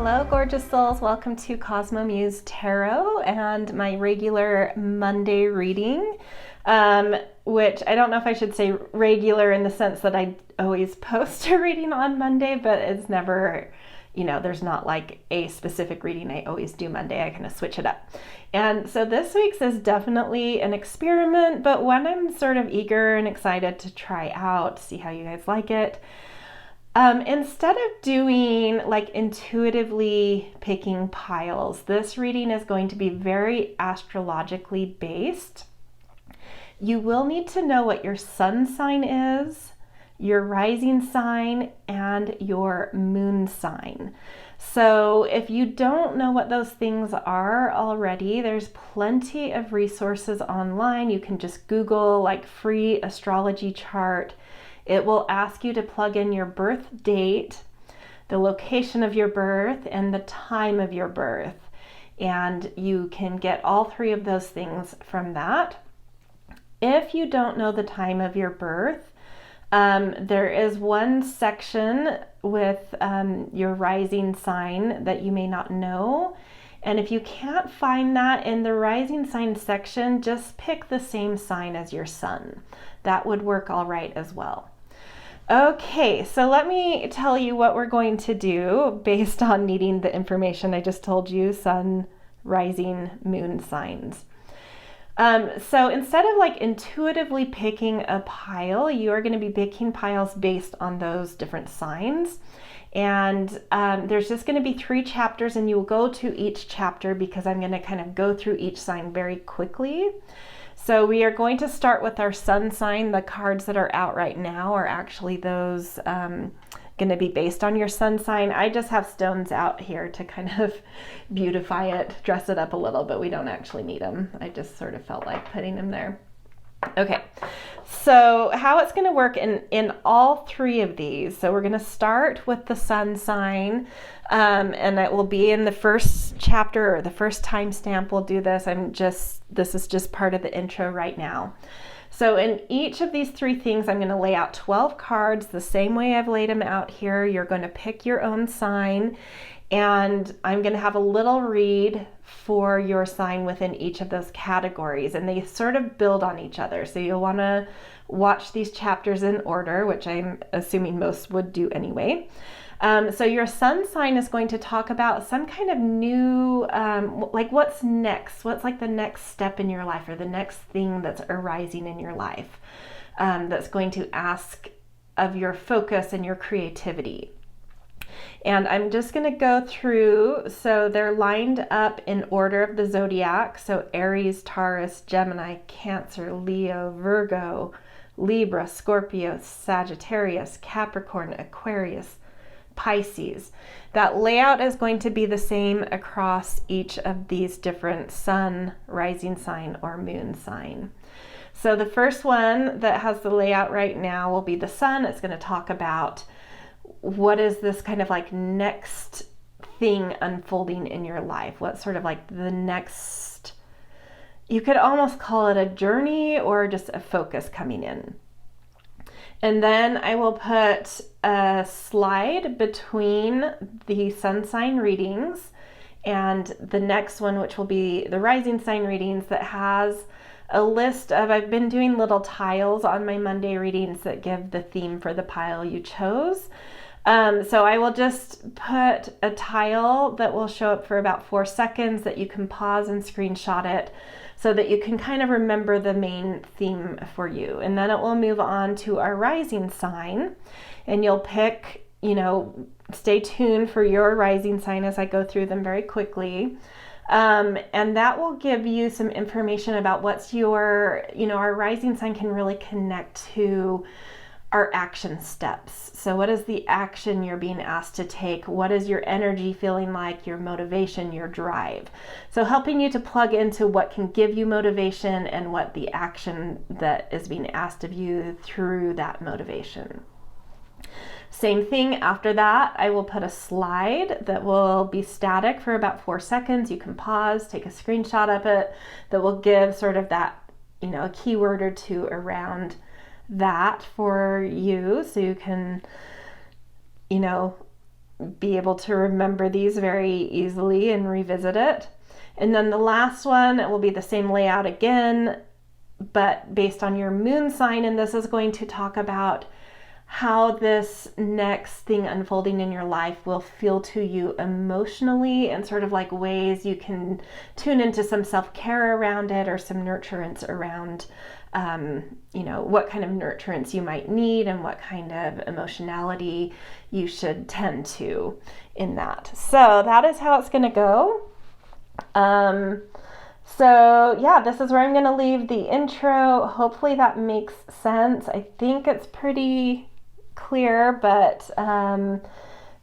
Hello, gorgeous souls. Welcome to Cosmo Muse Tarot and my regular Monday reading, which I don't know if I should say regular in the sense that I always post a reading on Monday, but it's never, there's not like a specific reading I always do Monday. I kind of switch it up. And so this week's is definitely an experiment, but one I'm sort of eager and excited to try out, see how you guys like it. Instead of doing like intuitively picking piles, this reading is going to be very astrologically based. You will need to know what your sun sign is, your rising sign, and your moon sign. So if you don't know what those things are already, there's plenty of resources online. You can just Google like free astrology chart. It will ask you to plug in your birth date, the location of your birth, and the time of your birth. And you can get all three of those things from that. If you don't know the time of your birth, there is one section with your rising sign that you may not know. And if you can't find that in the rising sign section, just pick the same sign as your sun. That would work all right as well. Okay, so let me tell you what we're going to do based on needing the information I just told you, sun, rising, moon signs. So instead of like intuitively picking a pile, you are going to be picking piles based on those different signs. And there's just going to be 3 chapters, and you will go to each chapter because I'm going to kind of go through each sign very quickly. So we are going to start with our sun sign. The cards that are out right now are actually those going to be based on your sun sign. I just have stones out here to kind of beautify it, dress it up a little, but we don't actually need them. I just sort of felt like putting them there. Okay, so how it's going to work in all 3 of these. So we're going to start with the sun sign, and it will be in the first chapter or the first timestamp we'll do this. This is just part of the intro right now. So in each of these 3 things, I'm going to lay out 12 cards the same way I've laid them out here. You're going to pick your own sign, and I'm going to have a little read for your sign within each of those categories, and they sort of build on each other. So you'll want to watch these chapters in order, which I'm assuming most would do anyway. So your sun sign is going to talk about some kind of new, like what's next, what's like the next step in your life or the next thing that's arising in your life, that's going to ask of your focus and your creativity. And I'm just going to go through, so they're lined up in order of the zodiac. So Aries, Taurus, Gemini, Cancer, Leo, Virgo, Libra, Scorpio, Sagittarius, Capricorn, Aquarius, Pisces. That layout is going to be the same across each of these different sun, rising sign, or moon sign. So the first one that has the layout right now will be the sun. It's going to talk about what is this kind of like next thing unfolding in your life? What's sort of like the next, you could almost call it a journey or just a focus coming in. And then I will put a slide between the sun sign readings and the next one, which will be the rising sign readings, that has a list of, I've been doing little tiles on my Monday readings that give the theme for the pile you chose. So I will just put a tile that will show up for about 4 seconds that you can pause and screenshot it so that you can kind of remember the main theme for you. And then it will move on to our rising sign, and you'll pick, stay tuned for your rising sign as I go through them very quickly. And that will give you some information about what's your, our rising sign can really connect to our action steps. So what is the action you're being asked to take? What is your energy feeling like, your motivation, your drive? So helping you to plug into what can give you motivation and what the action that is being asked of you through that motivation. Same thing after that, I will put a slide that will be static for about 4 seconds. You can pause, take a screenshot of it, that will give sort of that, a keyword or two around that for you, so you can, be able to remember these very easily and revisit it. And then the last one, it will be the same layout again, but based on your moon sign. And this is going to talk about how this next thing unfolding in your life will feel to you emotionally, and sort of like ways you can tune into some self-care around it, or some nurturance around, what kind of nurturance you might need and what kind of emotionality you should tend to in that. So that is how it's going to go. This is where I'm going to leave the intro. Hopefully that makes sense. I think it's pretty clear, but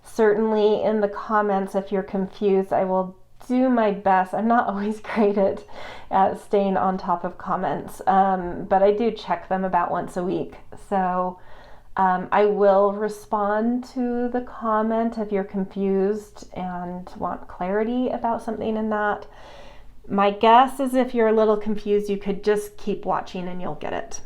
certainly in the comments, if you're confused, I will do my best. I'm not always great at staying on top of comments, but I do check them about once a week. So I will respond to the comment if you're confused and want clarity about something in that. My guess is if you're a little confused, you could just keep watching and you'll get it.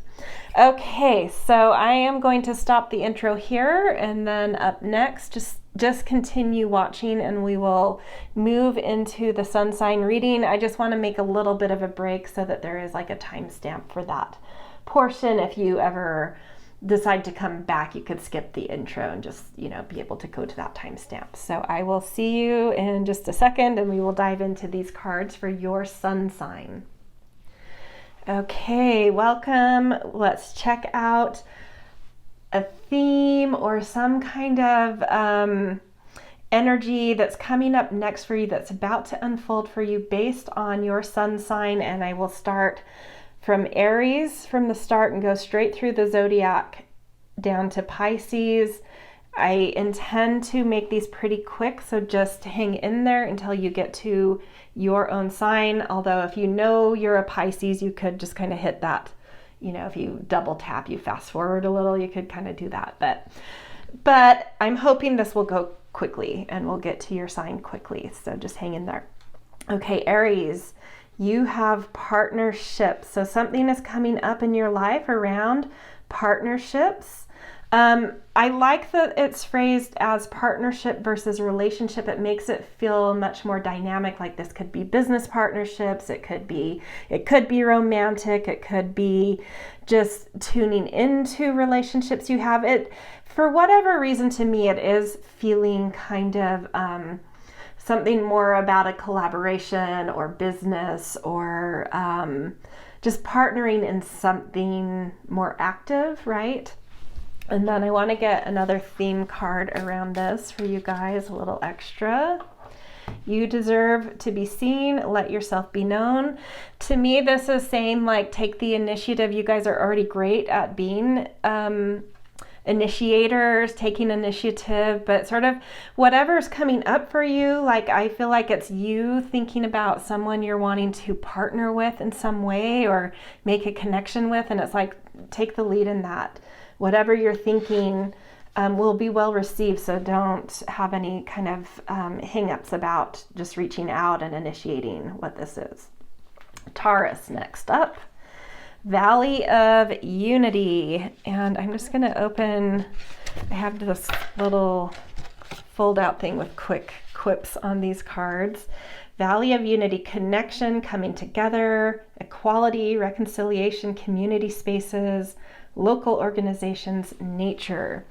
Okay, so I am going to stop the intro here, and then up next, just continue watching and we will move into the sun sign reading. I just want to make a little bit of a break so that there is like a timestamp for that portion. If you ever decide to come back, you could skip the intro and just, be able to go to that timestamp. So I will see you in just a second, and we will dive into these cards for your sun sign. Okay, welcome. Let's check out a theme or some kind of energy that's coming up next for you, that's about to unfold for you based on your sun sign. And I will start from Aries from the start and go straight through the Zodiac down to Pisces. I intend to make these pretty quick, so just hang in there until you get to your own sign. Although if you know you're a Pisces, you could just kind of hit that, if you double tap, you fast forward a little, you could kind of do that. But I'm hoping this will go quickly and we'll get to your sign quickly. So just hang in there. Okay, Aries, you have partnerships. So something is coming up in your life around partnerships. I like that it's phrased as partnership versus relationship. It makes it feel much more dynamic. Like this could be business partnerships. It could be romantic. It could be just tuning into relationships you have. It, for whatever reason, to me, it is feeling kind of, something more about a collaboration or business, or, just partnering in something more active, right? And then I want to get another theme card around this for you guys, a little extra. You deserve to be seen. Let yourself be known. To me, this is saying, like, take the initiative. You guys are already great at being initiators, taking initiative, but sort of whatever's coming up for you, like, I feel like it's you thinking about someone you're wanting to partner with in some way or make a connection with. And it's like, take the lead in that. Whatever you're thinking will be well received, so don't have any kind of hang-ups about just reaching out and initiating what this is. Taurus, next up. Valley of Unity. And I'm just going to open, I have this little fold-out thing with quick quips on these cards. Valley of Unity, connection, coming together, equality, reconciliation, community spaces, local organizations, nature.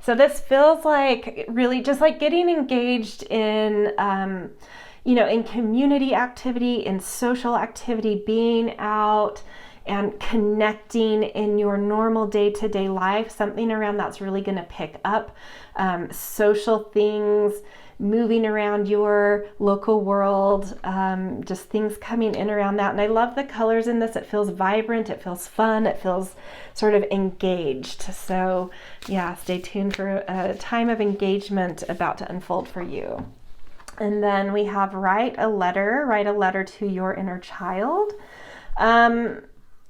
So this feels like really just like getting engaged in, in community activity, in social activity, being out and connecting in your normal day-to-day life. Something around that's really going to pick up. Social things, moving around your local world, just things coming in around that. And I love the colors in this. It feels vibrant, it feels fun, it feels sort of engaged. So yeah, stay tuned for a time of engagement about to unfold for you. And then we have write a letter to your inner child.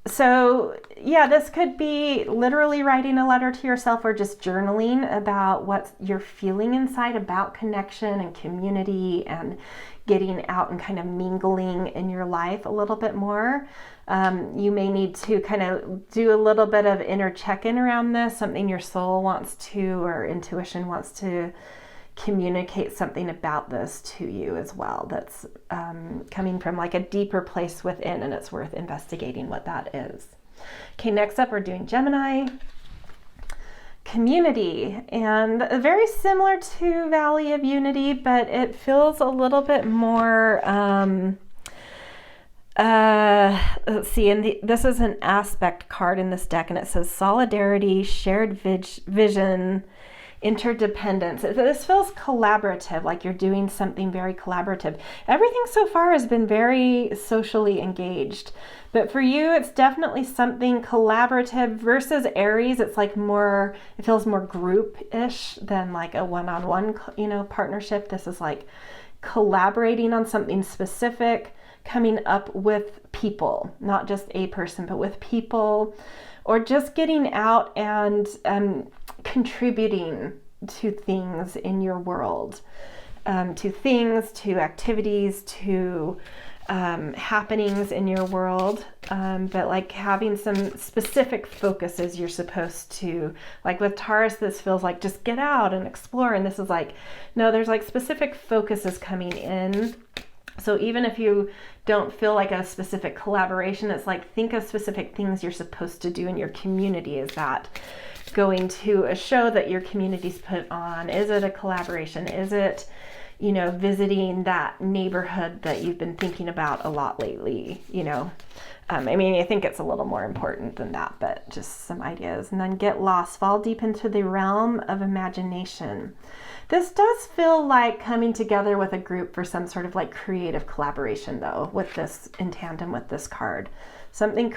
So yeah, this could be literally writing a letter to yourself, or just journaling about what you're feeling inside about connection and community and getting out and kind of mingling in your life a little bit more. You may need to kind of do a little bit of inner check-in around this, something your soul wants to, or intuition wants to, communicate something about this to you as well that's coming from like a deeper place within, and it's worth investigating what that is. Okay, next up we're doing Gemini. Community, and very similar to Valley of Unity, but it feels a little bit more let's see, and this is an aspect card in this deck, and it says solidarity, shared vision, interdependence. This feels collaborative, like you're doing something very collaborative. Everything so far has been very socially engaged, but for you it's definitely something collaborative. Versus Aries, it's like more, it feels more group-ish than like a one-on-one, partnership. This is like collaborating on something specific, coming up with people, not just a person, but with people, or just getting out and contributing to things in your world, to activities, to happenings in your world, but like having some specific focuses you're supposed to, like with Taurus, this feels like just get out and explore, and this is like, no, there's like specific focuses coming in. So even if you don't feel like a specific collaboration, it's like think of specific things you're supposed to do in your community. Is that going to a show that your community's put on? Is it a collaboration? Is it, visiting that neighborhood that you've been thinking about a lot lately? I think it's a little more important than that, but just some ideas. And then get lost, fall deep into the realm of imagination. This does feel like coming together with a group for some sort of like creative collaboration, though, with this in tandem with this card. Something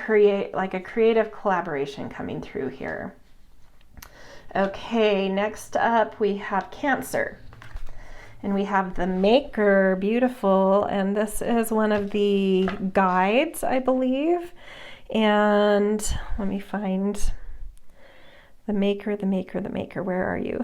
like a creative collaboration coming through here. Okay, next up we have Cancer. And we have the Maker, beautiful, and this is one of the guides, I believe. And let me find the Maker, where are you?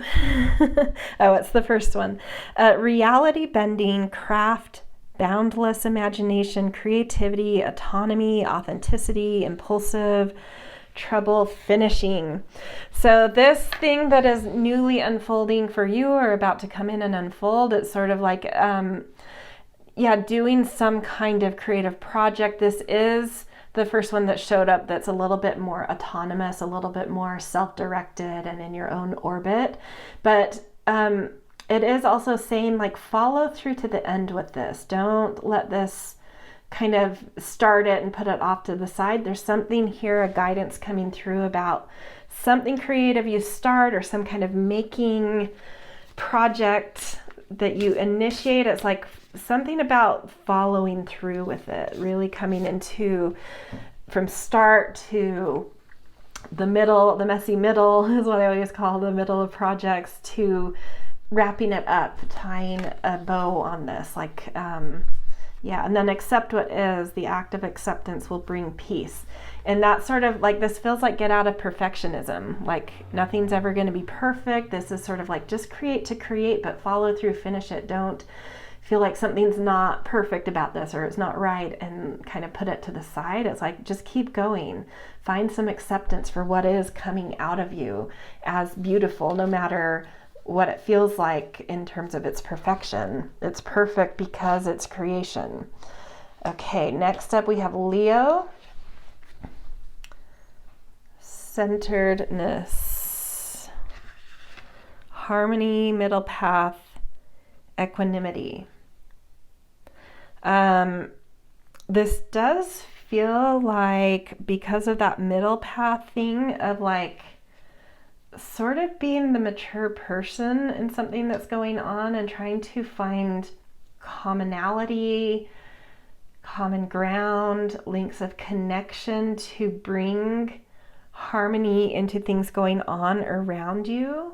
Oh, it's the first one. Reality bending, craft, boundless imagination, creativity, autonomy, authenticity, impulsive, trouble finishing. So this thing that is newly unfolding for you or about to come in and unfold, it's sort of like, doing some kind of creative project. This is the first one that showed up that's a little bit more autonomous, a little bit more self-directed and in your own orbit. But it is also saying like follow through to the end with this. Don't let this kind of start it and put it off to the side. There's something here, a guidance coming through about something creative you start or some kind of making project that you initiate. It's like something about following through with it, really coming into from start to the middle, the messy middle is what I always call the middle of projects, to wrapping it up, tying a bow on this, like, and then accept what is. The act of acceptance will bring peace. And that sort of like, this feels like get out of perfectionism. Like nothing's ever going to be perfect. This is sort of like just create to create, but follow through, finish it. Don't feel like something's not perfect about this or it's not right and kind of put it to the side. It's like, just keep going. Find some acceptance for what is coming out of you as beautiful, no matter what it feels like in terms of its perfection. It's perfect because it's creation. Okay, next up we have Leo. Centeredness, harmony, middle path, equanimity. This does feel like, because of that middle path thing of like sort of being the mature person in something that's going on and trying to find commonality, common ground, links of connection to bring harmony into things going on around you,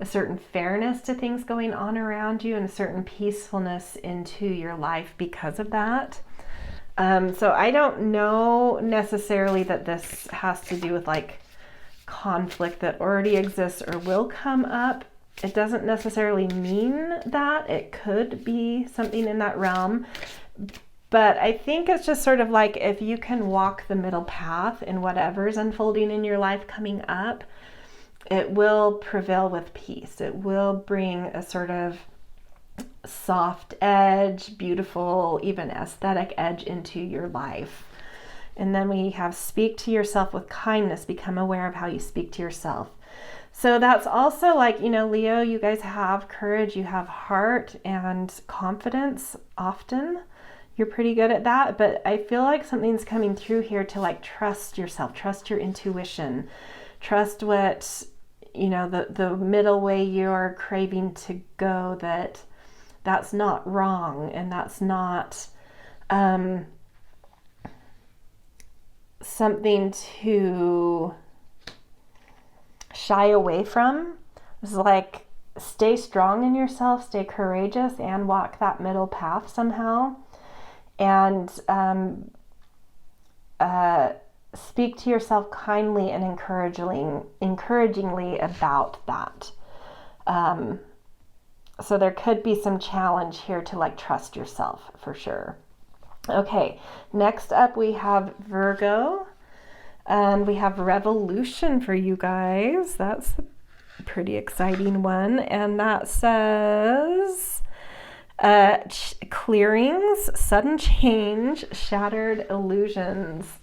a certain fairness to things going on around you, and a certain peacefulness into your life because of that. So I don't know necessarily that this has to do with like conflict that already exists or will come up. It doesn't necessarily mean that. It could be something in that realm. But I think it's just sort of like, if you can walk the middle path in whatever's unfolding in your life coming up, it will prevail with peace. It will bring a sort of soft edge, beautiful, even aesthetic edge into your life. And then we have speak to yourself with kindness, become aware of how you speak to yourself. So that's also like, Leo, you guys have courage, you have heart and confidence often. You're pretty good at that, but I feel like something's coming through here to like trust yourself, trust your intuition, trust what, the middle way you're craving to go, that's not wrong and that's not something to shy away from. It's like, stay strong in yourself, stay courageous, and walk that middle path somehow. And speak to yourself kindly and encouragingly about that. So there could be some challenge here to like trust yourself for sure. Okay, next up we have Virgo. And we have revolution for you guys. That's a pretty exciting one. And that says clearings, sudden change, shattered illusions.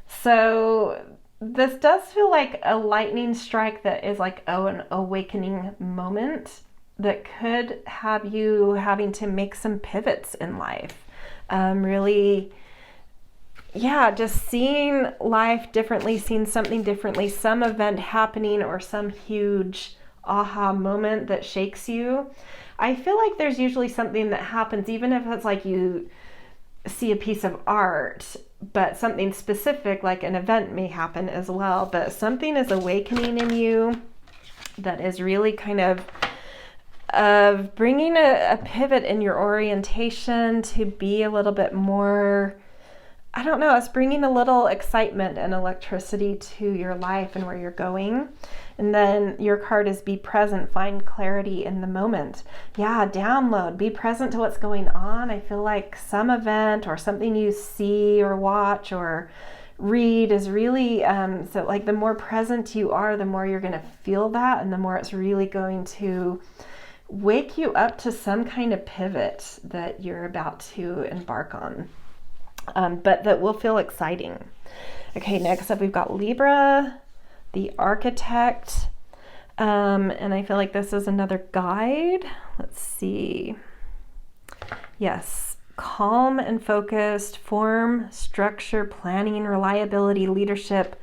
So this does feel like a lightning strike that is like an awakening moment that could have you having to make some pivots in life. Really, just seeing life differently, seeing something differently, some event happening or some huge aha moment that shakes you. I feel like there's usually something that happens, even if it's like you see a piece of art, but something specific like an event may happen as well. But something is awakening in you that is really kind of bringing a pivot in your orientation to be a little bit more, I don't know, it's bringing a little excitement and electricity to your life and where you're going. And then your card is be present, find clarity in the moment. Download, be present to what's going on. I feel like some event or something you see or watch or read is really, so like the more present you are, the more you're going to feel that, and the more it's really going to wake you up to some kind of pivot that you're about to embark on. But that will feel exciting. Okay, next up we've got Libra, the architect. And I feel like this is another guide. Let's see. Yes, calm and focused, form, structure, planning, reliability, leadership,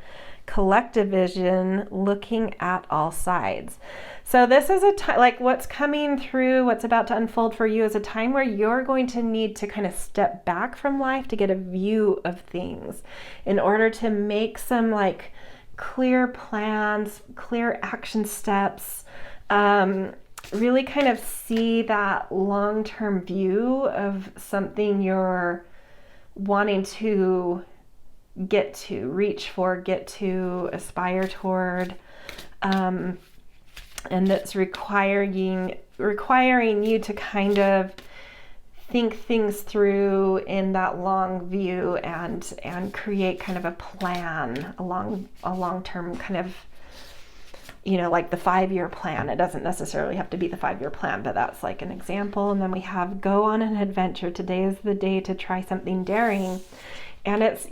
collective vision, looking at all sides. So this is a time, like what's coming through, what's about to unfold for you is a time where you're going to need to kind of step back from life to get a view of things in order to make some like clear plans, clear action steps, really kind of see that long-term view of something you're wanting to get to, reach for, get to, aspire toward. And that's requiring you to kind of think things through in that long view and create kind of a plan, a long-term kind of, like the 5-year plan. It doesn't necessarily have to be the 5-year plan, but that's like an example. And then we have go on an adventure. Today is the day to try something daring. And it's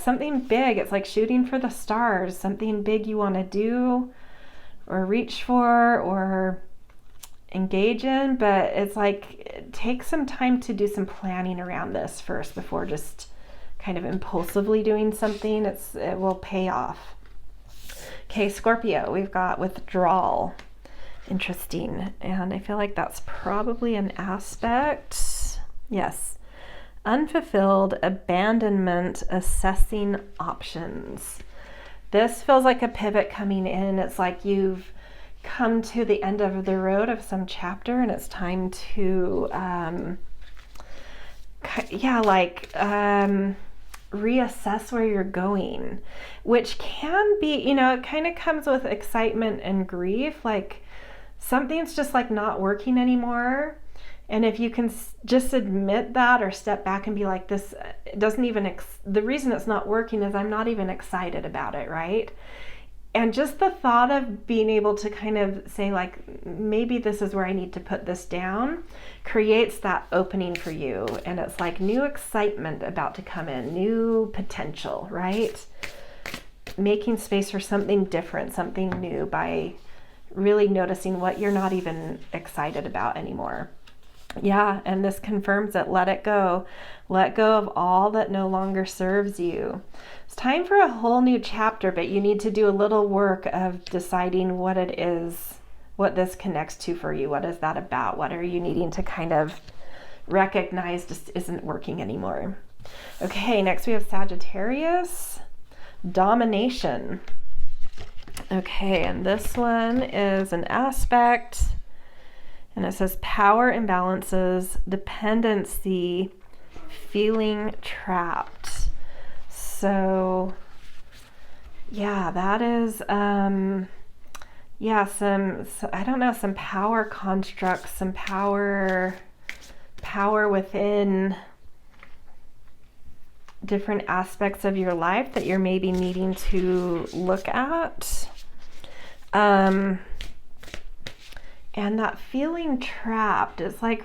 something big. It's like shooting for the stars, something big you want to do or reach for or engage in, but it's like take some time to do some planning around this first before just kind of impulsively doing something. It will pay off. Okay, Scorpio, we've got withdrawal. Interesting. And I feel like that's probably an aspect. Yes. Unfulfilled, abandonment, assessing options. This feels like a pivot coming in. It's like you've come to the end of the road of some chapter and it's time to, reassess where you're going, which can be, it kind of comes with excitement and grief. Like something's just like not working anymore. And if you can just admit that or step back and be like, this doesn't even, the reason it's not working is I'm not even excited about it, right? And just the thought of being able to kind of say, like, maybe this is where I need to put this down, creates that opening for you. And it's like new excitement about to come in, new potential, right? Making space for something different, something new, by really noticing what you're not even excited about anymore. Yeah, and this confirms it. Let it go. Let go of all that no longer serves you. It's time for a whole new chapter, but you need to do a little work of deciding what it is, what this connects to for you. What is that about? What are you needing to kind of recognize just isn't working anymore? Okay, next we have Sagittarius, domination. Okay, and this one is an aspect, and it says power imbalances, dependency, feeling trapped. So yeah, that is some I don't know, some power constructs, some power within different aspects of your life that you're maybe needing to look at. And that feeling trapped is like,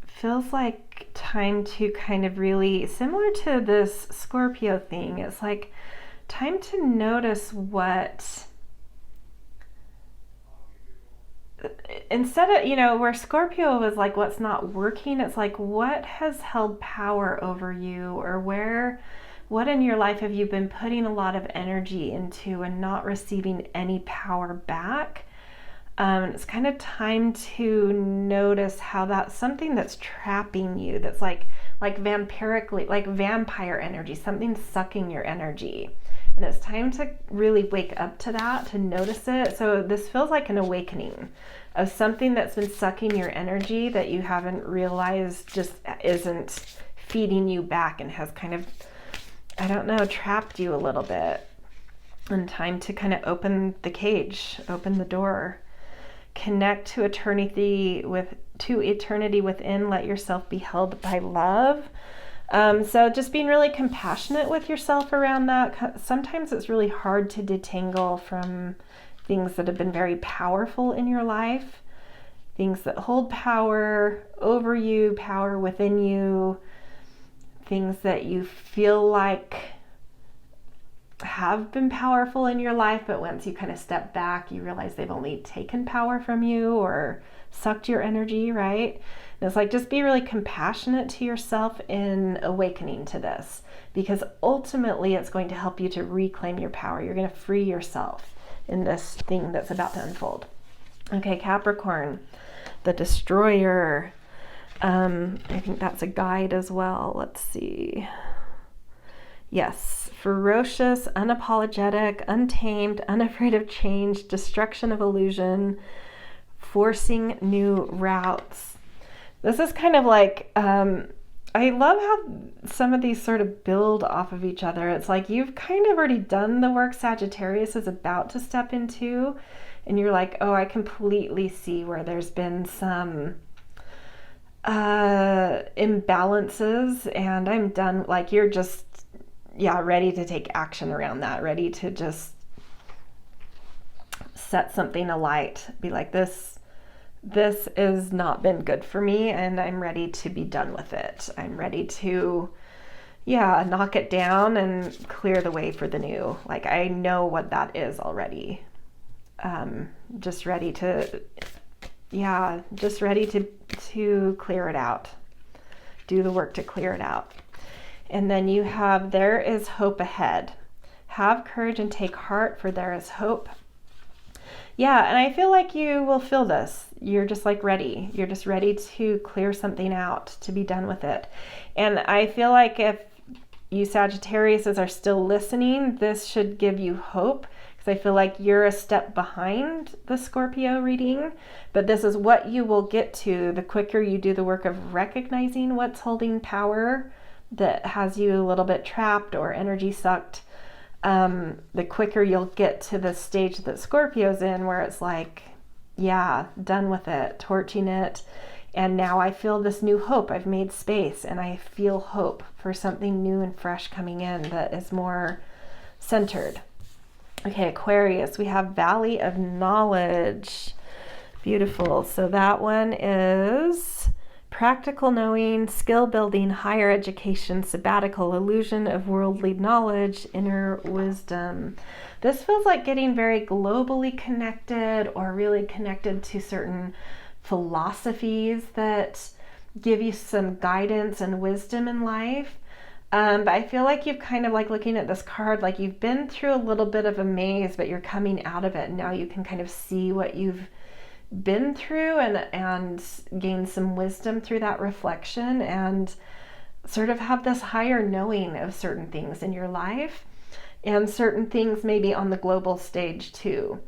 feels like time to kind of really, similar to this Scorpio thing, it's like time to notice what, instead of, where Scorpio was like what's not working, it's like what has held power over you, or what in your life have you been putting a lot of energy into and not receiving any power back? It's kind of time to notice how that's something that's trapping you, that's like vampirically, like vampire energy, something sucking your energy. And it's time to really wake up to that, to notice it. So this feels like an awakening of something that's been sucking your energy that you haven't realized just isn't feeding you back and has kind of, I don't know, trapped you a little bit. And time to kind of open the cage, open the door. Connect to eternity within. Let yourself be held by love. So just being really compassionate with yourself around that. Sometimes it's really hard to detangle from things that have been very powerful in your life, things that hold power over you, power within you, things that you feel like have been powerful in your life, but once you kind of step back, you realize they've only taken power from you or sucked your energy, right? And it's like, just be really compassionate to yourself in awakening to this, because ultimately it's going to help you to reclaim your power. You're going to free yourself in this thing that's about to unfold. Okay, Capricorn, the destroyer. I think that's a guide as well. Let's see. Yes, ferocious, unapologetic, untamed, unafraid of change, destruction of illusion, forcing new routes. This is kind of like, I love how some of these sort of build off of each other. It's like you've kind of already done the work Sagittarius is about to step into, and you're like, oh, I completely see where there's been some imbalances, and I'm done. Like you're just, ready to take action around that, ready to just set something alight, be like, this has not been good for me, and I'm ready to be done with it. I'm ready to, knock it down and clear the way for the new. Like I know what that is already. Just ready to clear it out. Do the work to clear it out. And then you have, there is hope ahead. Have courage and take heart, for there is hope. Yeah, and I feel like you will feel this. You're just like ready. You're just ready to clear something out, to be done with it. And I feel like if you Sagittariuses are still listening, this should give you hope, because I feel like you're a step behind the Scorpio reading, but this is what you will get to the quicker you do the work of recognizing what's holding power that has you a little bit trapped or energy sucked. The quicker you'll get to the stage that Scorpio's in, where it's like, done with it, torching it. And now I feel this new hope. I've made space and I feel hope for something new and fresh coming in that is more centered. Okay, Aquarius, we have Valley of Knowledge. Beautiful. So that one is practical knowing, skill building, higher education, sabbatical, illusion of worldly knowledge, inner wisdom. This feels like getting very globally connected or really connected to certain philosophies that give you some guidance and wisdom in life. But I feel like you've kind of like looking at this card, like you've been through a little bit of a maze, but you're coming out of it. And now you can kind of see what you've been through and gain some wisdom through that reflection and sort of have this higher knowing of certain things in your life and certain things maybe on the global stage too.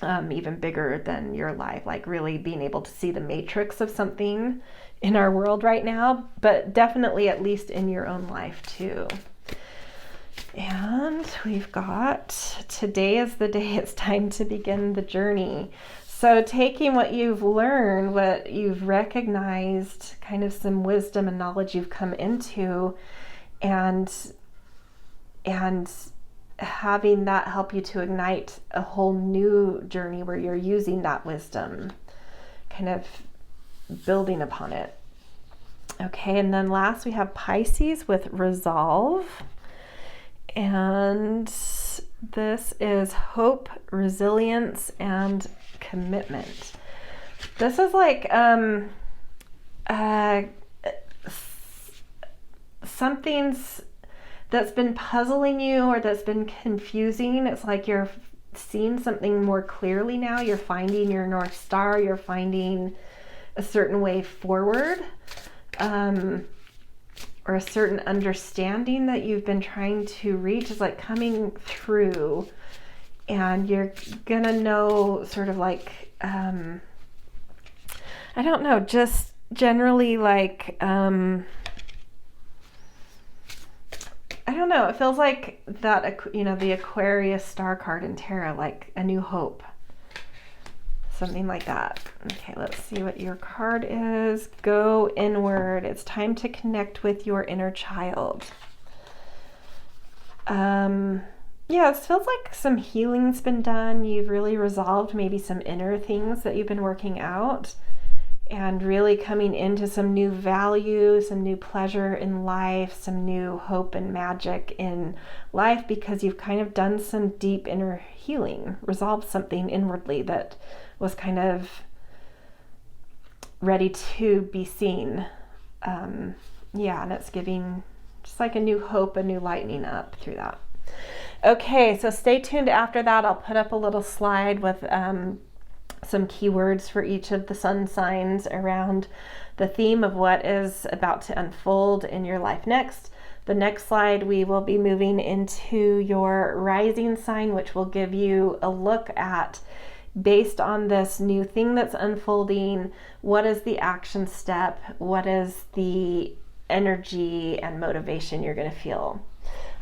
Even bigger than your life, like really being able to see the matrix of something in our world right now, but definitely at least in your own life too. And we've got, today is the day it's time to begin the journey. So taking what you've learned, what you've recognized, kind of some wisdom and knowledge you've come into, and having that help you to ignite a whole new journey where you're using that wisdom, kind of building upon it. Okay, and then last we have Pisces with Resolve. And this is hope, resilience, and commitment. This is like something's that's been puzzling you or that's been confusing. It's like you're seeing something more clearly now. You're finding your North Star. You're finding a certain way forward, or a certain understanding that you've been trying to reach is like coming through, and you're gonna know sort of like, I don't know, just generally like, I don't know, it feels like that, you know, the Aquarius star card in tarot, like a new hope, something like that. Okay, let's see what your card is. Go inward. It's time to connect with your inner child. Yeah, it feels like some healing's been done. You've really resolved maybe some inner things that you've been working out, and really coming into some new value, some new pleasure in life, some new hope and magic in life, because you've kind of done some deep inner healing, resolved something inwardly that was kind of ready to be seen. Yeah, and it's giving just like a new hope, a new lightening up through that. Okay, so stay tuned after that. I'll put up a little slide with some keywords for each of the sun signs around the theme of what is about to unfold in your life next. The next slide, we will be moving into your rising sign, which will give you a look at, based on this new thing that's unfolding, what is the action step? What is the energy and motivation you're going to feel?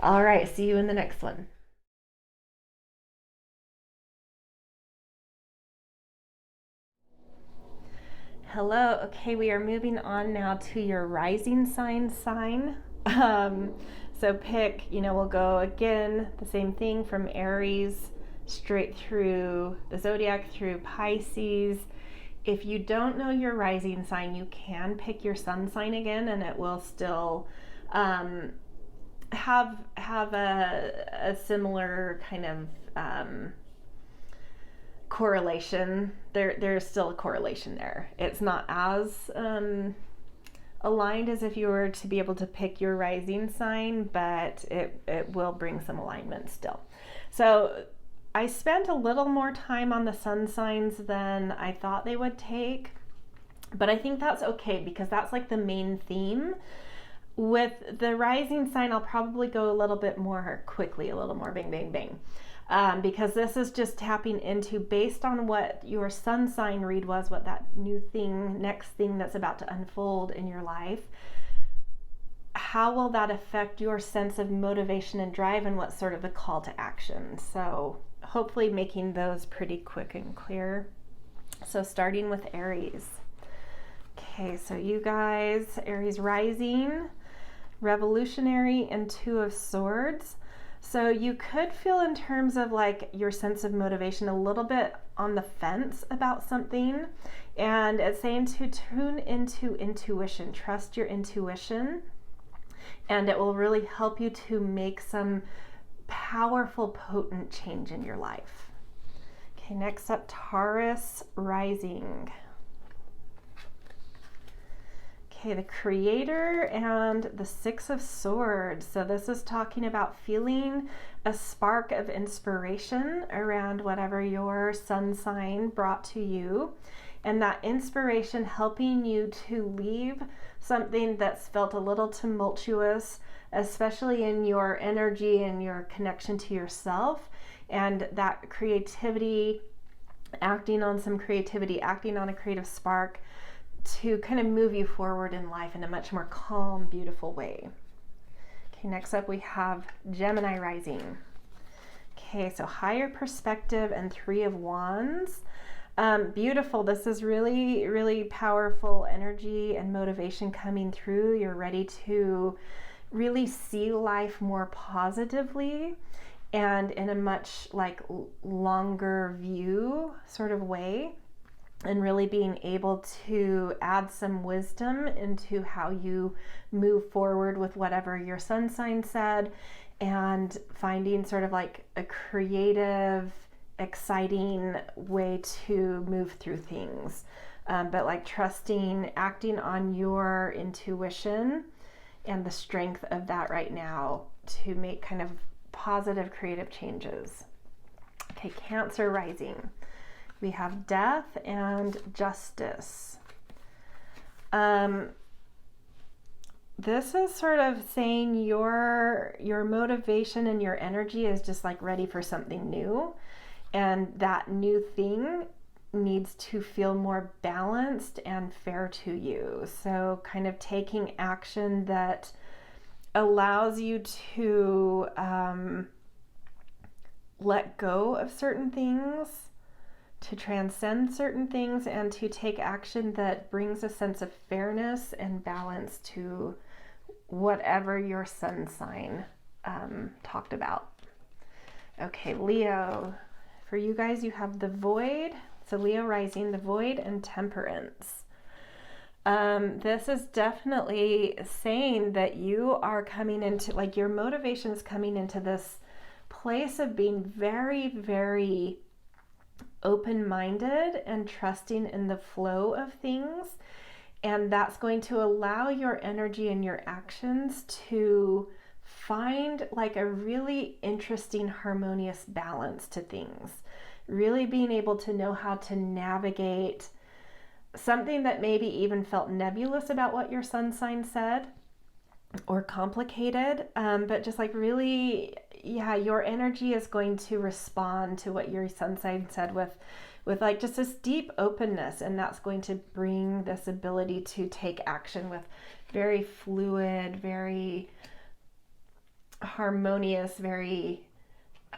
All right, see you in the next one. Hello. Okay, we are moving on now to your rising sign. So pick, we'll go again, the same thing from Aries straight through the Zodiac through Pisces. If you don't know your rising sign, you can pick your sun sign again, and it will still have a similar kind of correlation. There's still a correlation there. It's not as aligned as if you were to be able to pick your rising sign, but it will bring some alignment still. So I spent a little more time on the sun signs than I thought they would take, but I think that's okay because that's like the main theme. With the rising sign, I'll probably go a little bit more quickly, a little more bang, bang, bang. Because this is just tapping into, based on what your sun sign read was, what that new thing, next thing that's about to unfold in your life, how will that affect your sense of motivation and drive, and what's sort of the call to action? So hopefully making those pretty quick and clear. So starting with Aries. Okay, so you guys, Aries rising, revolutionary and Two of Swords. So you could feel in terms of like your sense of motivation a little bit on the fence about something. And it's saying to tune into intuition, trust your intuition, and it will really help you to make some powerful, potent change in your life. Okay, next up, Taurus rising. Okay, the Creator and the Six of Swords. So this is talking about feeling a spark of inspiration around whatever your sun sign brought to you. And that inspiration helping you to leave something that's felt a little tumultuous, especially in your energy and your connection to yourself. And that creativity, acting on some creativity, acting on a creative spark, to kind of move you forward in life in a much more calm, beautiful way. Okay, next up we have Gemini rising. Okay, so higher perspective and Three of Wands. Beautiful. This is really, really powerful energy and motivation coming through. You're ready to really see life more positively and in a much like longer view sort of way. And really being able to add some wisdom into how you move forward with whatever your sun sign said, and finding sort of like a creative, exciting way to move through things. But like trusting, acting on your intuition and the strength of that right now to make kind of positive, creative changes. Okay, Cancer rising. We have Death and Justice. This is sort of saying your motivation and your energy is just like ready for something new. And that new thing needs to feel more balanced and fair to you. So kind of taking action that allows you to let go of certain things, to transcend certain things, and to take action that brings a sense of fairness and balance to whatever your sun sign talked about. Okay, Leo. For you guys, you have the Void. So Leo rising, the Void, and Temperance. This is definitely saying that you are coming into, like, your motivation is coming into this place of being very, very open-minded and trusting in the flow of things. And that's going to allow your energy and your actions to find like a really interesting, harmonious balance to things. Really being able to know how to navigate something that maybe even felt nebulous about what your sun sign said or complicated, but just like really, yeah, your energy is going to respond to what your sun sign said with like just this deep openness, and that's going to bring this ability to take action with very fluid, very harmonious, very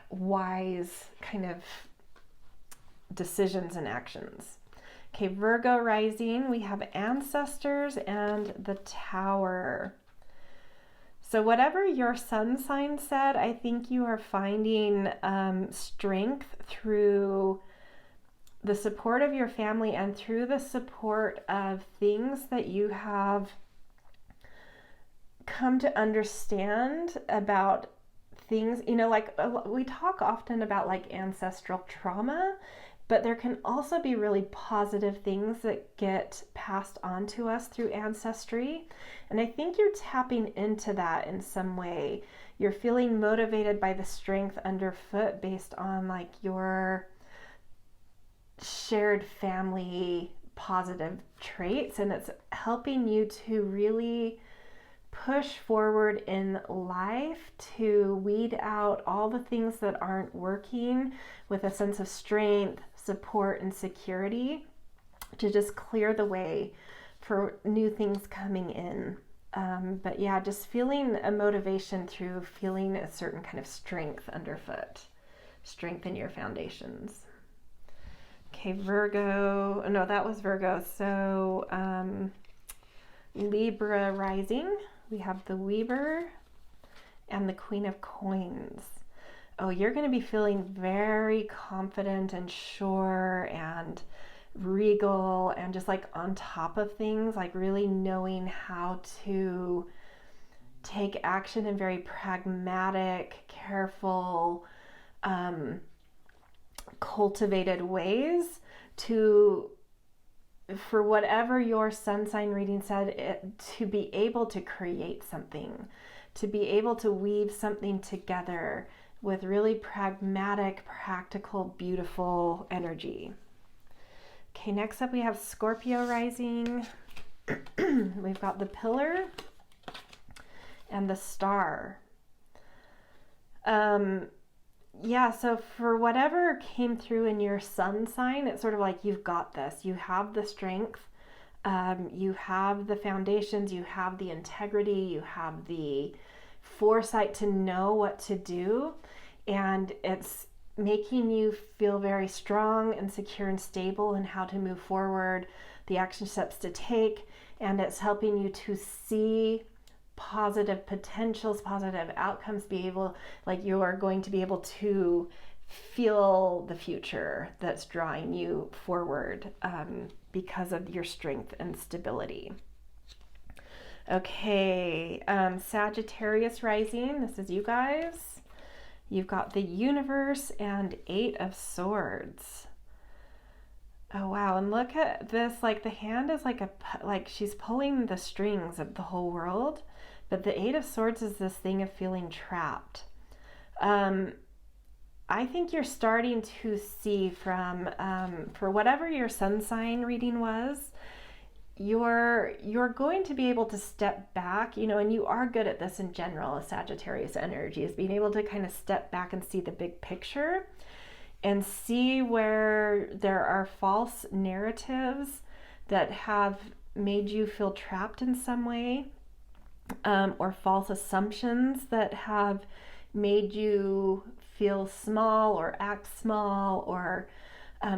wise kind of decisions and actions. Okay, Virgo rising, we have Ancestors and the Tower. So whatever your sun sign said, I think you are finding strength through the support of your family and through the support of things that you have come to understand about things, you know, like we talk often about like ancestral trauma, but there can also be really positive things that get passed on to us through ancestry. And I think you're tapping into that in some way. You're feeling motivated by the strength underfoot based on like your shared family positive traits. And it's helping you to really push forward in life, to weed out all the things that aren't working with a sense of strength, support, and security, to just clear the way for new things coming in. But yeah, just feeling a motivation through feeling a certain kind of strength underfoot. Strengthen your foundations. Okay, Virgo. No, that was Virgo. So Libra rising. We have the Weaver and the Queen of Coins. Oh, you're going to be feeling very confident and sure and regal and just like on top of things, like really knowing how to take action in very pragmatic, careful, cultivated ways for whatever your sun sign reading said, to be able to create something, to be able to weave something together with really pragmatic, practical, beautiful energy. Okay, next up we have Scorpio rising. We've got the Pillar and the Star. Yeah, so for whatever came through in your sun sign, it's sort of like you've got this. You have the strength, you have the foundations, you have the integrity, you have the foresight to know what to do, and it's making you feel very strong and secure and stable in how to move forward, the action steps to take, and it's helping you to see positive potentials, positive outcomes, you are going to be able to feel the future that's drawing you forward because of your strength and stability. Okay, Sagittarius rising, this is you guys. You've got the Universe and 8 of Swords. Oh wow, and look at this, like the hand is like she's pulling the strings of the whole world, but the 8 of Swords is this thing of feeling trapped. I think you're starting to see from, for whatever your sun sign reading was, you're going to be able to step back, and you are good at this in general, Sagittarius energy, is being able to kind of step back and see the big picture and see where there are false narratives that have made you feel trapped in some way, or false assumptions that have made you feel small or act small or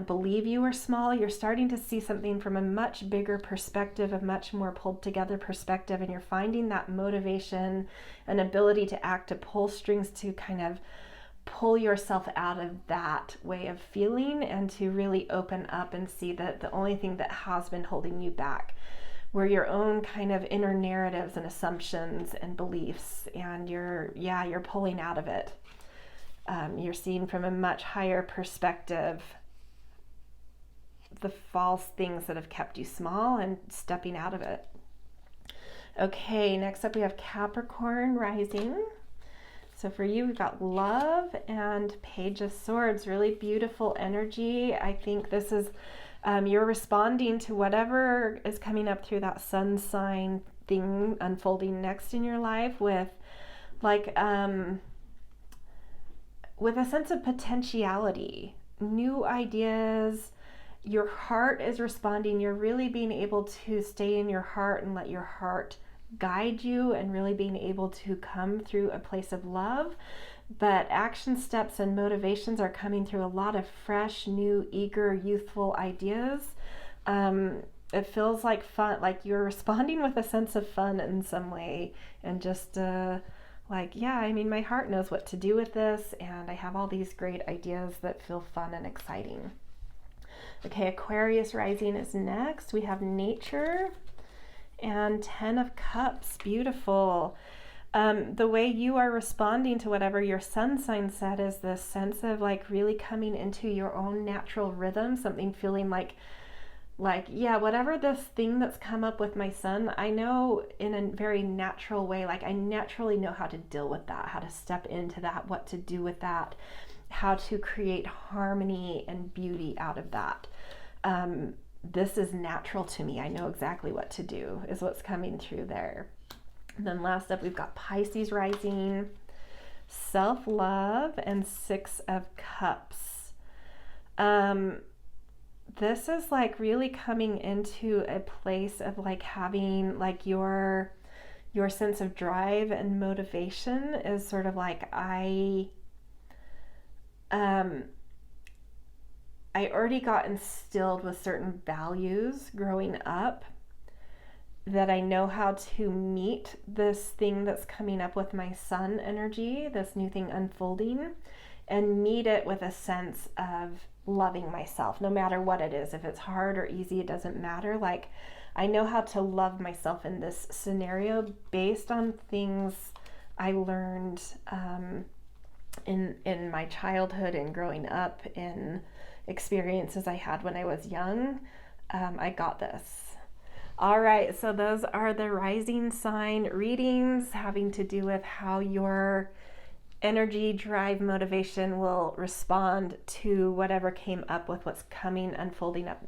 believe you are small. You're starting to see something from a much bigger perspective, a much more pulled together perspective, and you're finding that motivation and ability to act, to pull strings, to kind of pull yourself out of that way of feeling and to really open up and see that the only thing that has been holding you back were your own kind of inner narratives and assumptions and beliefs, and you're pulling out of it. You're seeing from a much higher perspective the false things that have kept you small and stepping out of it. Okay, next up we have Capricorn rising. So for you, we've got Love and Page of Swords, really beautiful energy. I think this is, you're responding to whatever is coming up through that sun sign thing unfolding next in your life with a sense of potentiality, new ideas. Your heart is responding. You're really being able to stay in your heart and let your heart guide you, and really being able to come through a place of love. But action steps and motivations are coming through a lot of fresh, new, eager, youthful ideas. It feels like fun, like you're responding with a sense of fun in some way, and just my heart knows what to do with this, and I have all these great ideas that feel fun and exciting. Okay, Aquarius rising is next. We have Nature and 10 of Cups. Beautiful. The way you are responding to whatever your sun sign said is this sense of really coming into your own natural rhythm, something feeling whatever this thing that's come up with my son, I know in a very natural way, I naturally know how to deal with that, how to step into that, what to do with that, how to create harmony and beauty out of that. This is natural to me. I know exactly what to do, is what's coming through there. And then last up, we've got Pisces rising, self-love, and 6 of Cups. This is really coming into a place of having your sense of drive and motivation is sort of I already got instilled with certain values growing up, that I know how to meet this thing that's coming up with my sun energy, this new thing unfolding, and meet it with a sense of loving myself, no matter what it is. If it's hard or easy, it doesn't matter. Like, I know how to love myself in this scenario based on things I learned in my childhood and growing up, in experiences I had when I was young. I got this. All right, so those are the rising sign readings having to do with how your energy, drive, motivation will respond to whatever came up with what's coming, unfolding up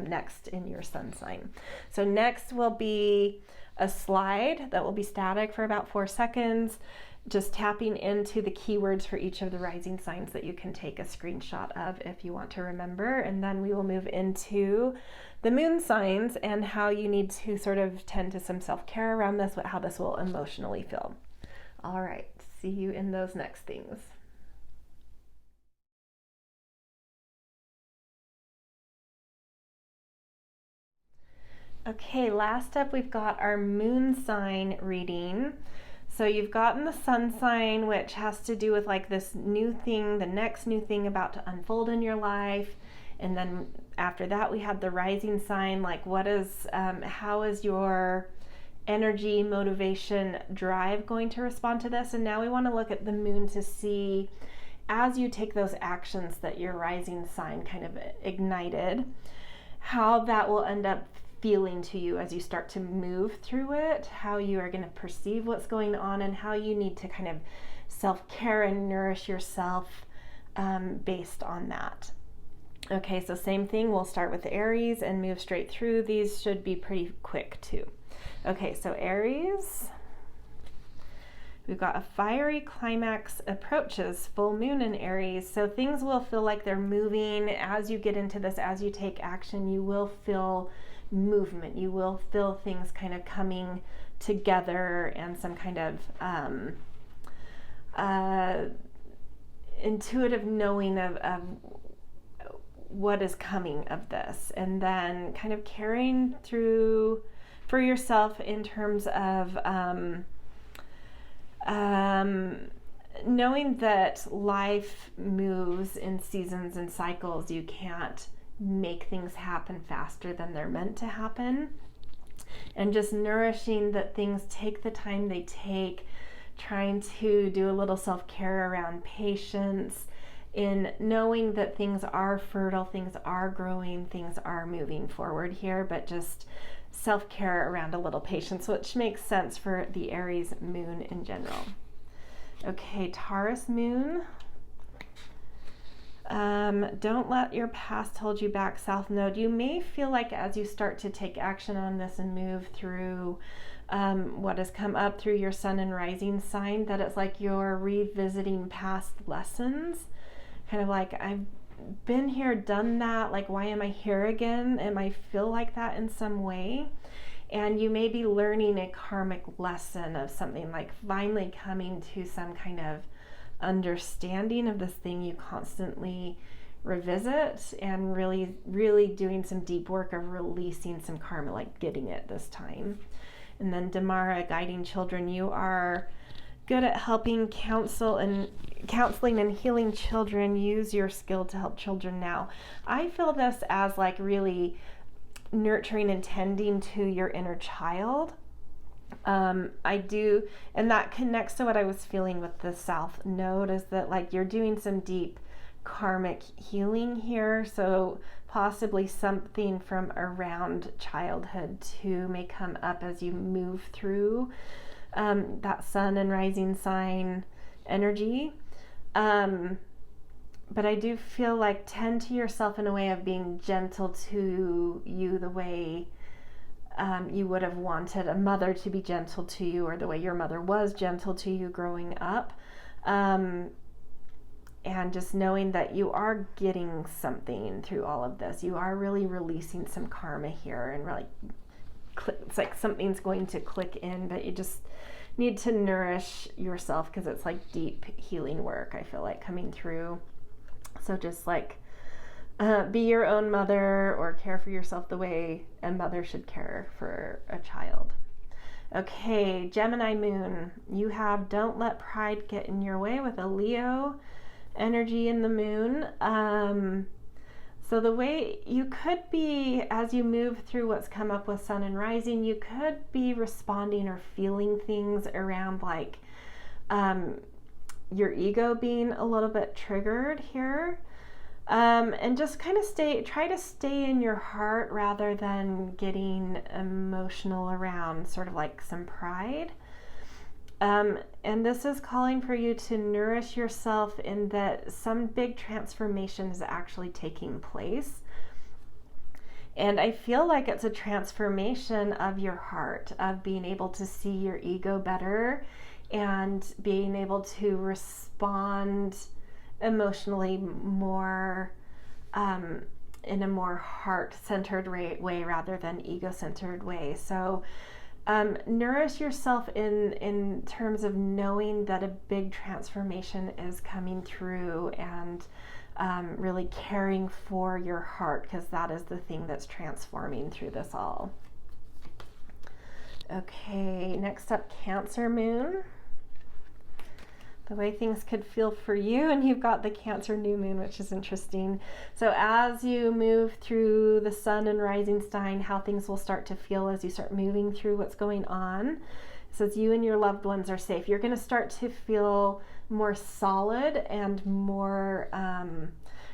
next in your sun sign. So next will be a slide that will be static for about 4 seconds, just tapping into the keywords for each of the rising signs that you can take a screenshot of if you want to remember. And then we will move into the moon signs and how you need to sort of tend to some self-care around this, how this will emotionally feel. All right, see you in those next things. Okay, last up we've got our moon sign reading. So you've gotten the sun sign, which has to do with like this new thing, the next new thing about to unfold in your life. And then after that, we have the rising sign, like how is your energy, motivation, drive going to respond to this? And now we want to look at the moon to see, as you take those actions that your rising sign kind of ignited, how that will end up feeling to you as you start to move through it, how you are going to perceive what's going on, and how you need to kind of self-care and nourish yourself based on that. Okay, so same thing, we'll start with Aries and move straight through. These should be pretty quick too. Okay, so Aries, we've got a fiery climax approaches, full moon in Aries. So things will feel like they're moving as you get into this, as you take action. You will feel movement, you will feel things kind of coming together, and some kind of intuitive knowing of what is coming of this, and then kind of carrying through for yourself in terms of knowing that life moves in seasons and cycles. You can't make things happen faster than they're meant to happen, and just nourishing that things take the time they take, trying to do a little self-care around patience, in knowing that things are fertile, things are growing, things are moving forward here, but just self-care around a little patience, which makes sense for the Aries moon in general. Okay, Taurus moon. Don't let your past hold you back, South Node. You may feel like as you start to take action on this and move through what has come up through your sun and rising sign, that it's like you're revisiting past lessons. Kind of like, I've been here, done that, like why am I here again? And I feel like that in some way. And you may be learning a karmic lesson of something, like finally coming to some kind of understanding of this thing you constantly revisit, and really doing some deep work of releasing some karma, like getting it this time. And then Damara, guiding children. You are good at helping counseling and healing children. Use your skill to help children now. I feel this as like really nurturing and tending to your inner child. I do, and that connects to what I was feeling with the South Node, is that like you're doing some deep karmic healing here. So possibly something from around childhood too may come up as you move through that sun and rising sign energy. But I do feel like tend to yourself in a way of being gentle to you, the way you would have wanted a mother to be gentle to you, or the way your mother was gentle to you growing up. And just knowing that you are getting something through all of this. You are really releasing some karma here, and really it's like something's going to click in, but you just need to nourish yourself, because it's like deep healing work, I feel like, coming through. So just like Be your own mother, or care for yourself the way a mother should care for a child. Okay, Gemini moon. You have don't let pride get in your way with a Leo energy in the moon. So the way you could be, as you move through what's come up with sun and rising, you could be responding or feeling things around like your ego being a little bit triggered here. And just kind of try to stay in your heart rather than getting emotional around sort of like some pride. And this is calling for you to nourish yourself in that some big transformation is actually taking place. And I feel like it's a transformation of your heart, of being able to see your ego better and being able to respond emotionally more in a more heart-centered way rather than ego-centered way. So nourish yourself in terms of knowing that a big transformation is coming through, and really caring for your heart, because that is the thing that's transforming through this all. Okay, next up, Cancer moon. The way things could feel for you, and you've got the Cancer new moon, which is interesting. So as you move through the sun and rising sign, how things will start to feel as you start moving through what's going on. It says you and your loved ones are safe. You're going to start to feel more solid and more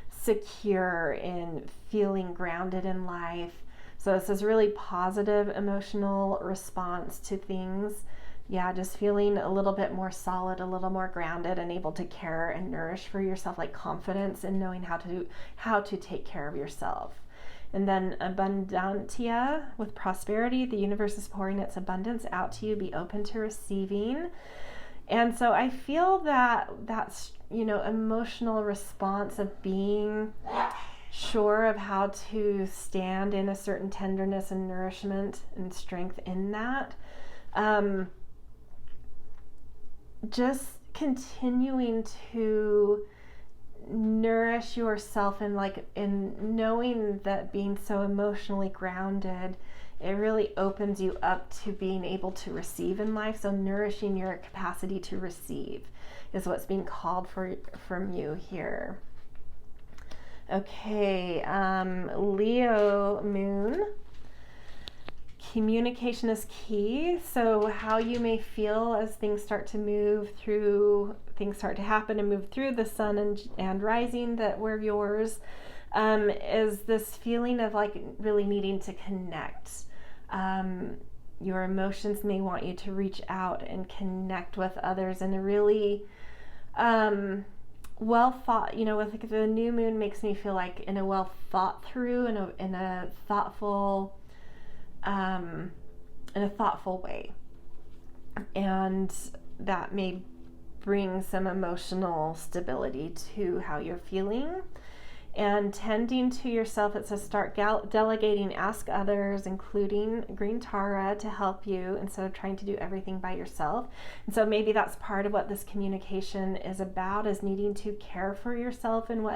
secure in feeling grounded in life. So this is really positive emotional response to things. Yeah, just feeling a little bit more solid, a little more grounded, and able to care and nourish for yourself, like confidence in knowing how to take care of yourself. And then abundantia, with prosperity, the universe is pouring its abundance out to you. Be open to receiving. And so I feel that's emotional response of being sure of how to stand in a certain tenderness and nourishment and strength in that. Just continuing to nourish yourself in knowing that being so emotionally grounded, it really opens you up to being able to receive in life. So nourishing your capacity to receive is what's being called from you here. Okay, Leo moon. Communication is key. So how you may feel as things start to happen and move through the sun and rising that were yours, is this feeling of like really needing to connect. Your emotions may want you to reach out and connect with others in a really well thought, with the new moon makes me feel like in a well thought through, in a thoughtful way, and that may bring some emotional stability to how you're feeling. And tending to yourself, it says start delegating, ask others, including Green Tara, to help you instead of trying to do everything by yourself. And so maybe that's part of what this communication is about, is needing to care for yourself and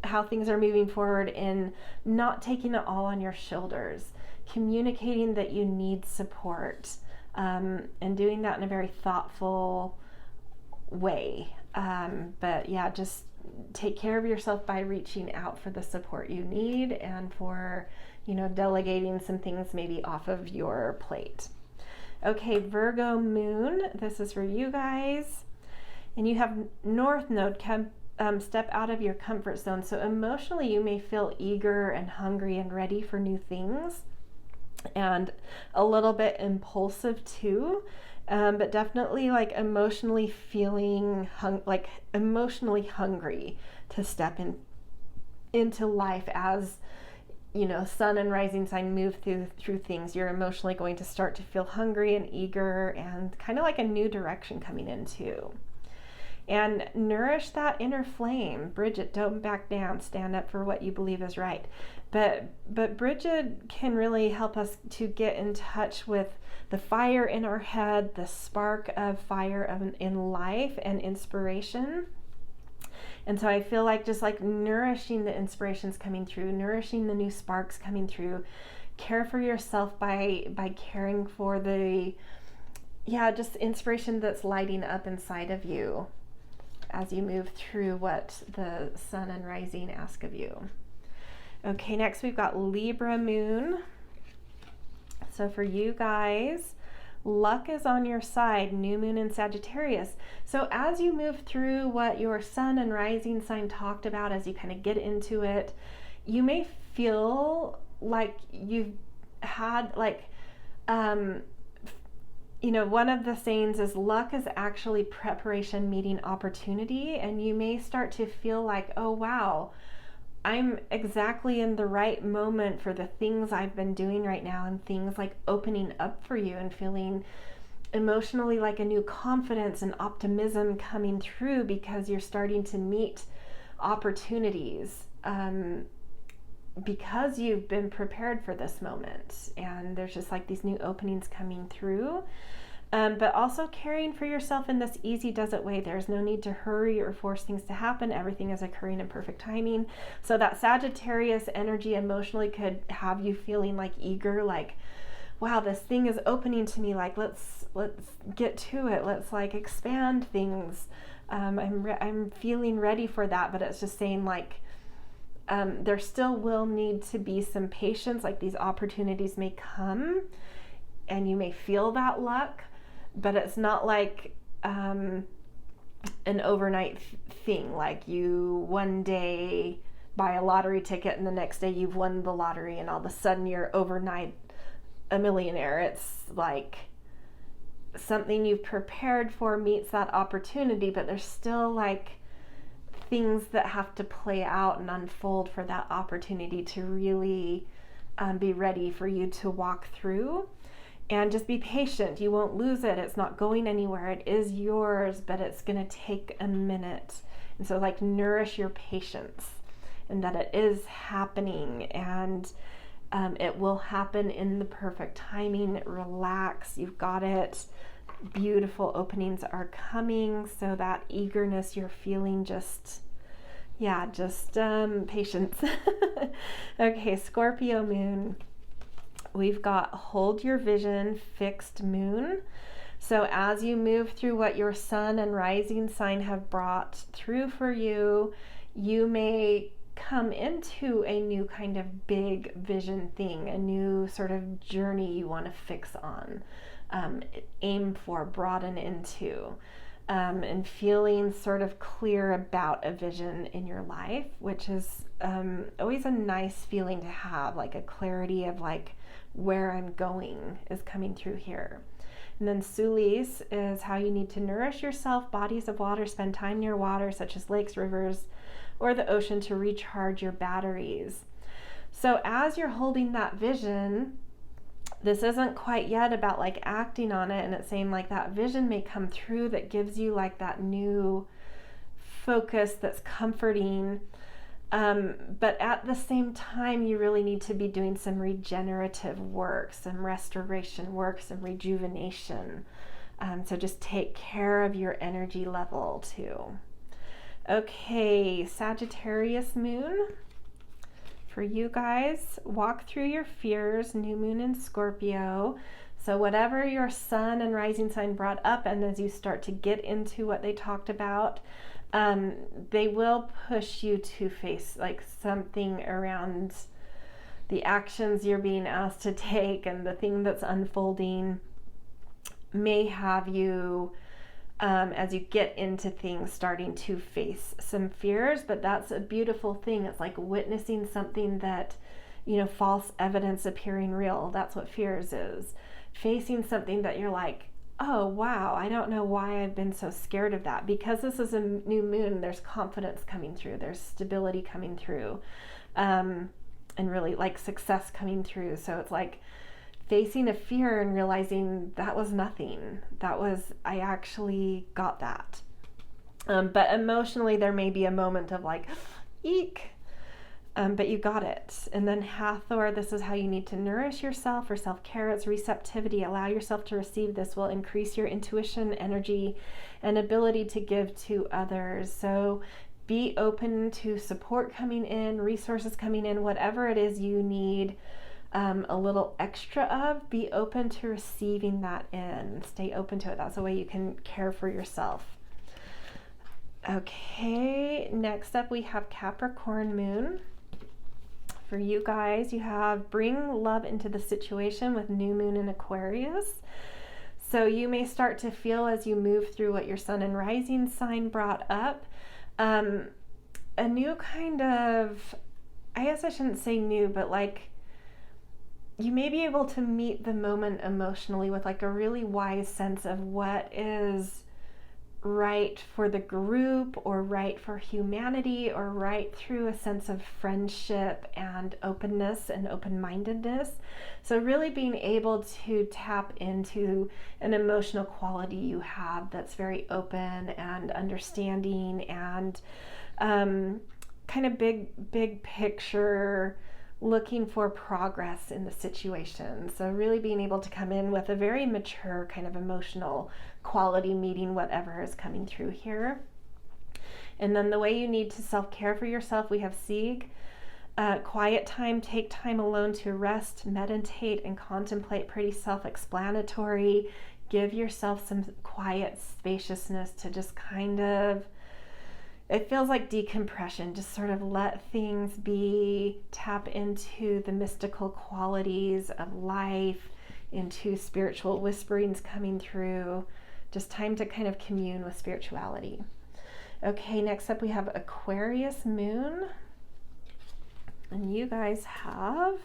how things are moving forward, in not taking it all on your shoulders, communicating that you need support, and doing that in a very thoughtful way. But yeah, just take care of yourself by reaching out for the support you need, and for, delegating some things maybe off of your plate. Okay, Virgo moon, this is for you guys. And you have North Node, step out of your comfort zone. So emotionally, you may feel eager and hungry and ready for new things, and a little bit impulsive too, but definitely like emotionally feeling emotionally hungry to step into life. As sun and rising sign move through things, you're emotionally going to start to feel hungry and eager, and kind of like a new direction coming in too. And nourish that inner flame. Bridget, don't back down. Stand up for what you believe is right. But Bridget can really help us to get in touch with the fire in our head, the spark of fire in life and inspiration. And so I feel like just like nourishing the inspirations coming through, nourishing the new sparks coming through. Care for yourself by caring for the, just inspiration that's lighting up inside of you as you move through what the sun and rising ask of you. Okay, next we've got Libra moon. So for you guys, luck is on your side, new moon in Sagittarius. So as you move through what your sun and rising sign talked about, as you kind of get into it, you may feel like you've had one of the sayings is luck is actually preparation meeting opportunity. And you may start to feel like, oh, wow, I'm exactly in the right moment for the things I've been doing right now, and things like opening up for you and feeling emotionally like a new confidence and optimism coming through because you're starting to meet opportunities because you've been prepared for this moment. And there's just like these new openings coming through. But also caring for yourself in this easy does it way. There's no need to hurry or force things to happen. Everything is occurring in perfect timing. So that Sagittarius energy emotionally could have you feeling like eager, like, wow, this thing is opening to me. Like, let's get to it. Let's like expand things. I'm feeling ready for that. But it's just saying like, there still will need to be some patience. Like these opportunities may come and you may feel that luck, but it's not like an overnight thing. Like you one day buy a lottery ticket and the next day you've won the lottery and all of a sudden you're overnight a millionaire. It's like something you've prepared for meets that opportunity, but there's still like things that have to play out and unfold for that opportunity to really be ready for you to walk through. And just be patient. You won't lose it. It's not going anywhere. It is yours, but it's going to take a minute. And so like nourish your patience and that it is happening, and it will happen in the perfect timing. Relax. You've got it. Beautiful openings are coming. So that eagerness you're feeling, just patience. Okay, Scorpio moon. We've got hold your vision, fixed moon. So as you move through what your sun and rising sign have brought through for you, you may come into a new kind of big vision thing, a new sort of journey you want to fix on, aim for, broaden into, and feeling sort of clear about a vision in your life, which is always a nice feeling to have, like a clarity of like where I'm going is coming through here. And then Sulis is how you need to nourish yourself, bodies of water, spend time near water such as lakes, rivers, or the ocean to recharge your batteries. So as you're holding that vision, this isn't quite yet about like acting on it, and it's saying like that vision may come through that gives you like that new focus that's comforting. But at the same time, you really need to be doing some regenerative work, some restoration work, some rejuvenation. So just take care of your energy level too. Okay, Sagittarius moon. For you guys, walk through your fears, new moon in Scorpio. So whatever your sun and rising sign brought up, and as you start to get into what they talked about, they will push you to face like something around the actions you're being asked to take, and the thing that's unfolding may have you, as you get into things, starting to face some fears. But that's a beautiful thing. It's like witnessing something that, false evidence appearing real. That's what fears is. Facing something that you're like, oh, wow, I don't know why I've been so scared of that. Because this is a new moon, there's confidence coming through, there's stability coming through, and really like success coming through. So it's like facing a fear and realizing that was nothing. I actually got that. But emotionally, there may be a moment of like, eek. But you got it. And then Hathor, this is how you need to nourish yourself for self-care. It's receptivity. Allow yourself to receive. This will increase your intuition, energy, and ability to give to others. So be open to support coming in, resources coming in, whatever it is you need a little extra of, be open to receiving that in. Stay open to it. That's a way you can care for yourself. Okay, next up we have Capricorn Moon. For you guys, you have bring love into the situation with new moon in Aquarius. So you may start to feel as you move through what your sun and rising sign brought up, a new kind of, I guess I shouldn't say new, but like you may be able to meet the moment emotionally with like a really wise sense of what is right for the group or right for humanity or right through a sense of friendship and openness and open-mindedness. So really being able to tap into an emotional quality you have that's very open and understanding and kind of big picture, looking for progress in the situation. So really being able to come in with a very mature kind of emotional quality, meeting whatever is coming through here. And then the way you need to self-care for yourself, we have Sieg. Quiet time, take time alone to rest, meditate, and contemplate. Pretty self-explanatory. Give yourself some quiet spaciousness to just kind of, it feels like decompression, just sort of let things be, tap into the mystical qualities of life, into spiritual whisperings coming through, just time to kind of commune with spirituality. Okay, next up we have Aquarius Moon. And you guys have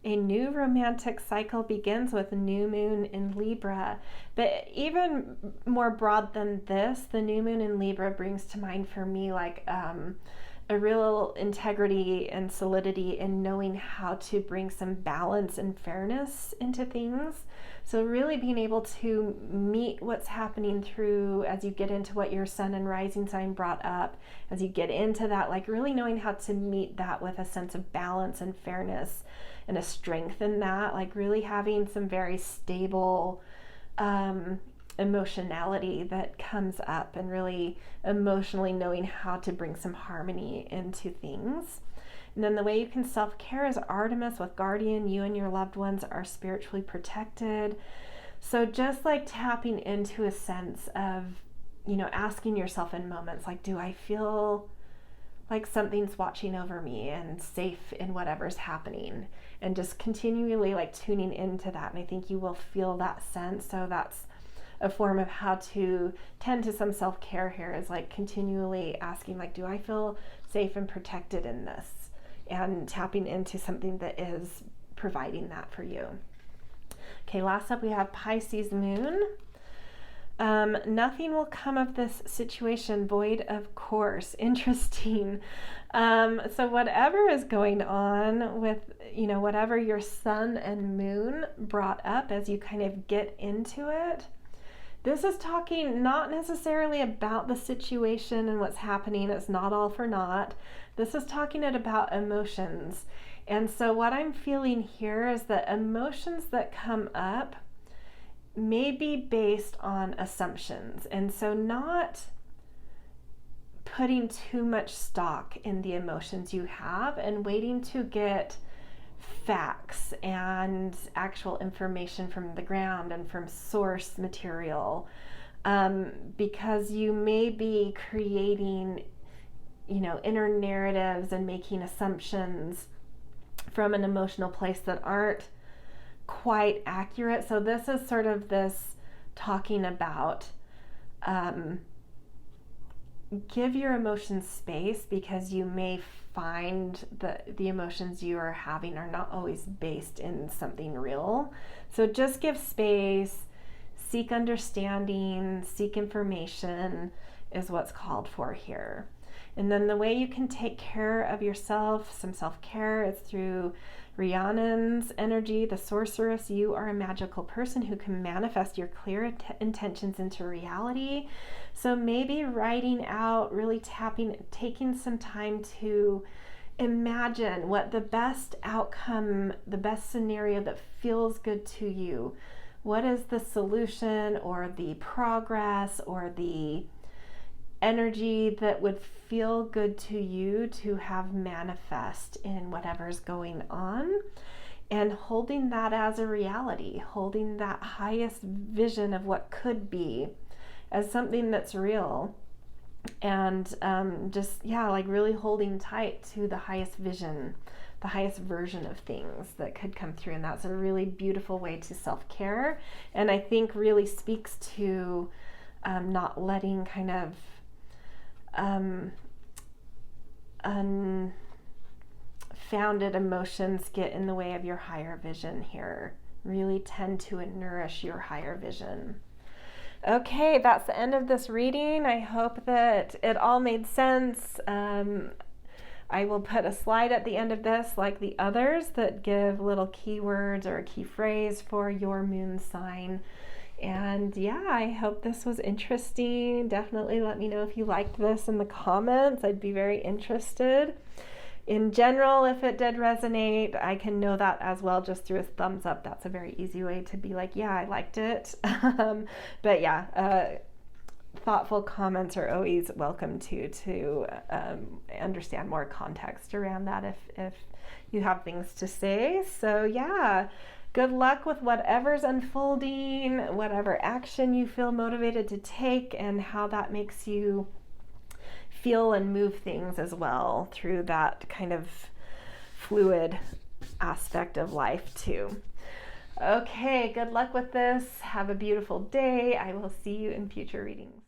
a new romantic cycle begins with a new moon in Libra. But even more broad than this, the new moon in Libra brings to mind for me like a real integrity and solidity in knowing how to bring some balance and fairness into things. So really being able to meet what's happening through as you get into what your sun and rising sign brought up, as you get into that, like really knowing how to meet that with a sense of balance and fairness and a strength in that, like really having some very stable emotionality that comes up and really emotionally knowing how to bring some harmony into things. And then the way you can self-care is Artemis with Guardian. You and your loved ones are spiritually protected. So just like tapping into a sense of, you know, asking yourself in moments like, do I feel like something's watching over me and safe in whatever's happening? And just continually like tuning into that. And I think you will feel that sense. So that's a form of how to tend to some self-care here, is like continually asking like, do I feel safe and protected in this? And tapping into something that is providing that for you. Okay, last up we have Pisces Moon. Nothing will come of this situation void of course. Interesting. So whatever is going on with, you know, whatever your sun and moon brought up as you kind of get into it, this is talking not necessarily about the situation and what's happening. It's not all for naught. This is talking about emotions. And so what I'm feeling here is that emotions that come up may be based on assumptions. And so not putting too much stock in the emotions you have and waiting to get facts and actual information from the ground and from source material, because you may be creating, you know, inner narratives and making assumptions from an emotional place that aren't quite accurate. So this is sort of this talking about give your emotions space, because you may find that the emotions you are having are not always based in something real. So just give space, seek understanding, seek information is what's called for here. And then the way you can take care of yourself, some self-care, is through Rhiannon's energy, the sorceress. You are a magical person who can manifest your clear intentions into reality. So maybe writing out, really taking some time to imagine what the best outcome, the best scenario that feels good to you. What is the solution or the progress or the energy that would feel good to you to have manifest in whatever's going on, and holding that as a reality, holding that highest vision of what could be as something that's real, and just, yeah, like really holding tight to the highest vision, the highest version of things that could come through. And that's a really beautiful way to self-care, and I think really speaks to not letting kind of unfounded emotions get in the way of your higher vision here. Really tend to nourish your higher vision. Okay, that's the end of this reading. I hope that it all made sense. I will put a slide at the end of this, like the others, that give little keywords or a key phrase for your moon sign. And yeah, I hope this was interesting. Definitely let me know if you liked this in the comments. I'd be very interested. In general, if it did resonate, I can know that as well just through a thumbs up. That's a very easy way to be like, yeah, I liked it. But yeah, thoughtful comments are always welcome to understand more context around that if you have things to say. So yeah, good luck with whatever's unfolding, whatever action you feel motivated to take, and how that makes you feel and move things as well through that kind of fluid aspect of life too. Okay, good luck with this. Have a beautiful day. I will see you in future readings.